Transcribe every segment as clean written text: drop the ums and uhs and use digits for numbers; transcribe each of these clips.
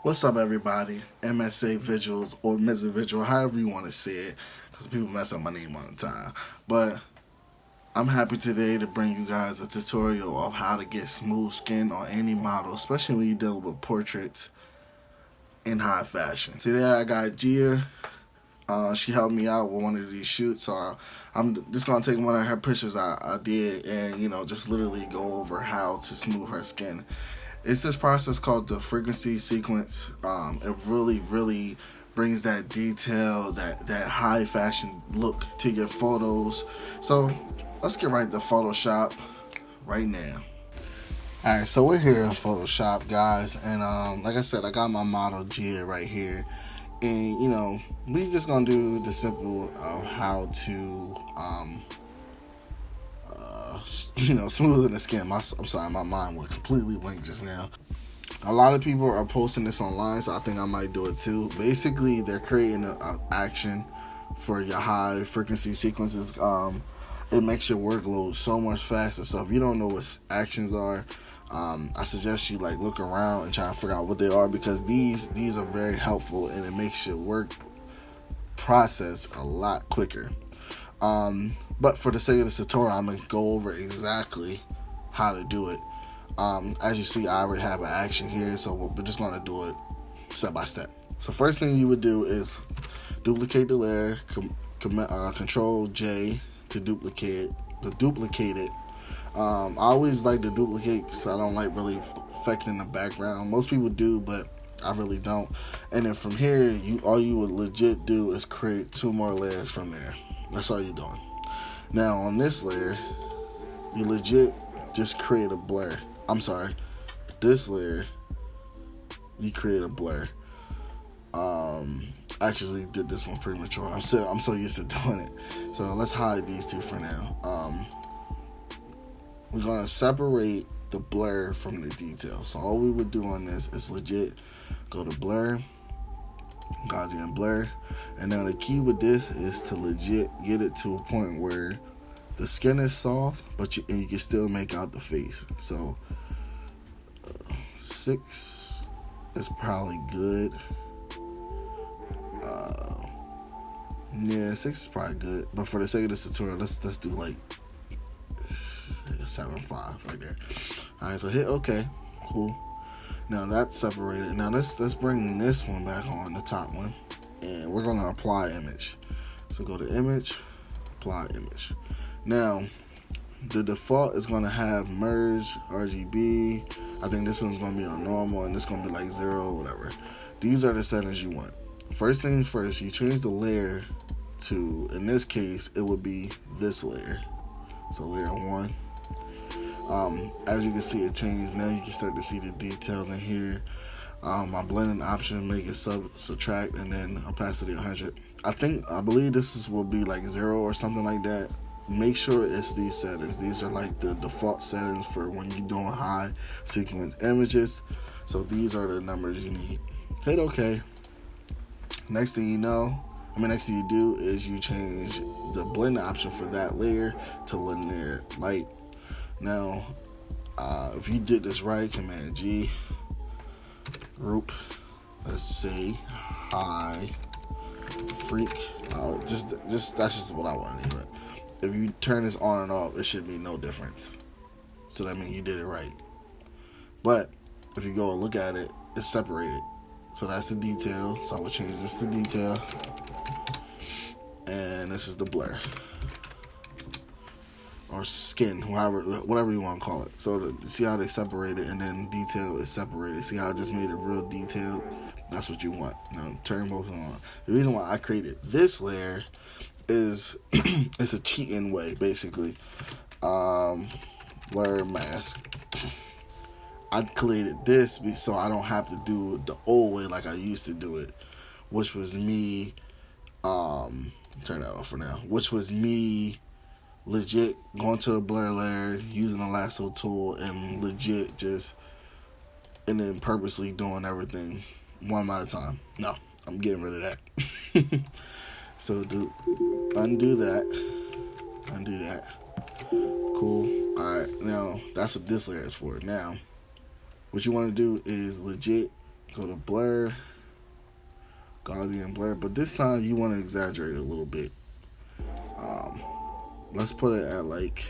What's up, everybody? Msavisuals or Msavisual, however you want to say it, because people mess up my name all the time. But I'm happy today to bring you guys a tutorial of how to get smooth skin on any model, especially when you deal with portraits in high fashion. Today I got Gia. She helped me out with one of these shoots, so I'm just gonna take one of her pictures I did, and just literally go over how to smooth her skin. It's this process called the frequency sequence. It really brings that detail, that high fashion look to your photos. So let's get right to Photoshop right now. Alright, so we're here in Photoshop, guys, and like I said, I got my model Gia right here, and we just gonna do the simple of how to smoothen the skin. I'm sorry, my mind went completely blank just now. A lot of people are posting this online, so I think I might do it too. Basically, they're creating an action for your high frequency sequences. It makes your workload so much faster. So if you don't know what actions are, I suggest you look around and try to figure out what they are, because these are very helpful, and it makes your work process a lot quicker. But for the sake of this tutorial, I'm going to go over exactly how to do it. As you see, I already have an action here, so we're just going to do it step by step. So first thing you would do is duplicate the layer, Control J to duplicate it. I always like to duplicate because I don't like really affecting the background. Most people do, but I really don't. And then from here, all you would legit do is create 2 more layers from there. That's all you're doing. Now on this layer, you legit just create a blur. I'm sorry, this layer, you create a blur. Actually did this one premature. I'm so used to doing it. So let's hide these 2 for now. We're gonna separate the blur from the detail. So all we would do on this is legit go to blur, Gaussian blur, and now the key with this is to legit get it to a point where the skin is soft, but you can still make out the face. So 6 is probably good. Yeah, 6 is probably good. But for the sake of this tutorial, let's do 7.5 right there. All right, so hit OK. Cool. Now that's separated. Now let's bring this one back on, the top one, and we're gonna apply image. So go to image, apply image. Now the default is gonna have merge RGB. I think this one's gonna be on normal, and this gonna be 0 or whatever. These are the settings you want. First things first, you change the layer to, in this case, it would be this layer. So layer 1. As you can see, it changed. Now you can start to see the details in here. My blending option, make it subtract, and then opacity 100. I believe this will be 0 or something like that. Make sure it's these settings. These are the default settings for when you're doing high sequence images. So these are the numbers you need. Hit OK. Next thing you do is you change the blend option for that layer to linear light. Now, if you did this right, Command G, group, let's say high freak. That's just what I want to hear. If you turn this on and off, it should be no difference. So that means you did it right. But if you go and look at it, it's separated. So that's the detail. So I would change this to detail, and this is the blur or skin, whatever you want to call it. So see how they separate it, and then detail is separated. See how I just made it real detailed? That's what you want. Now turn both on. The reason why I created this layer is it's a cheating way, basically. Blur mask. I created this so I don't have to do it the old way like I used to do it, which was me. Turn that off for now. Which was me legit going to the blur layer, using the lasso tool, and legit and then purposely doing everything one at a time. No, I'm getting rid of that. So undo that. Cool. Alright, now that's what this layer is for. Now, what you want to do is legit Go to blur, Gaussian blur, but this time you want to exaggerate it a little bit. Let's put it at like,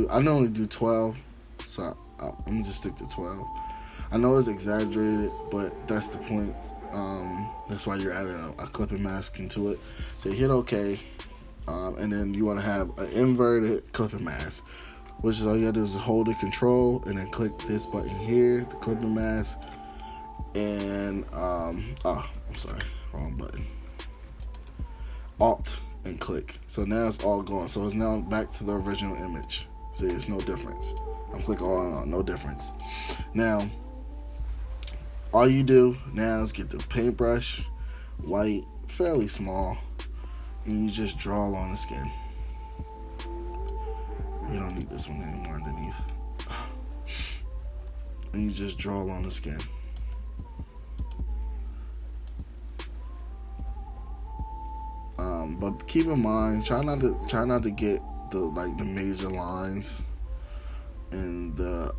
I normally do 12, so I'm gonna just stick to 12. I know it's exaggerated, but that's the point. That's why you're adding a clipping mask into it. So you hit OK, and then you want to have an inverted clipping mask, which is all you gotta do is hold the control and then click this button here, the clipping mask, and I'm sorry, wrong button. Alt and click. So now it's all gone. So it's now back to the original image. See, it's no difference. I'm clicking on, no difference. Now, all you do now is get the paintbrush, white, fairly small, and you just draw on the skin. We don't need this one anymore underneath. And you just draw on the skin. But keep in mind, try not to get the major lines and the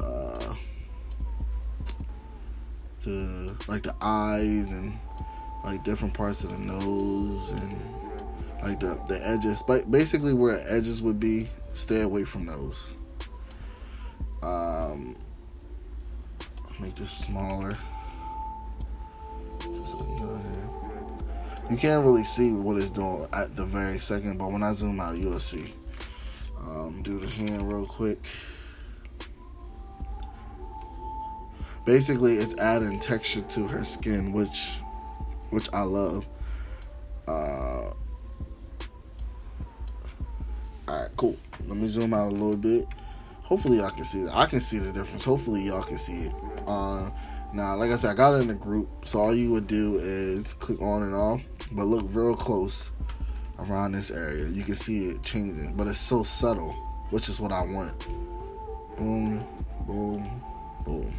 eyes and like different parts of the nose and like the edges. But basically where edges would be, stay away from those. Make this smaller. Just you can't really see what it's doing at the very second, but when I zoom out, you'll see. Do the hand real quick. Basically, it's adding texture to her skin, which I love. Alright, cool. Let me zoom out a little bit. Hopefully y'all can see it. I can see the difference. Hopefully y'all can see it. Now, like I said, I got it in the group, so all you would do is click on and off, but look real close around this area. You can see it changing, but it's so subtle, which is what I want. Boom, boom, boom.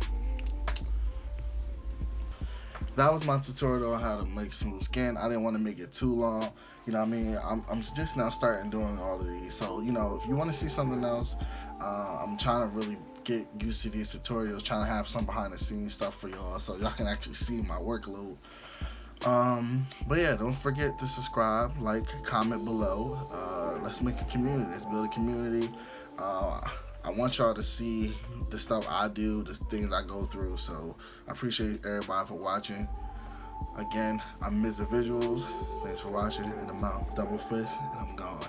That was my tutorial on how to make smooth skin. I didn't want to make it too long. You know what I mean? I'm just now starting doing all of these. So, you know, if you want to see something else, I'm trying to really get used to these tutorials, trying to have some behind the scenes stuff for y'all so y'all can actually see my workload. But yeah, don't forget to subscribe, like, comment below. Let's make a community. Let's build a community. I want y'all to see the stuff I do, the things I go through. So I appreciate everybody for watching. Again, I'm Msavisuals. Thanks for watching, and I'm out. Double fist, and I'm gone.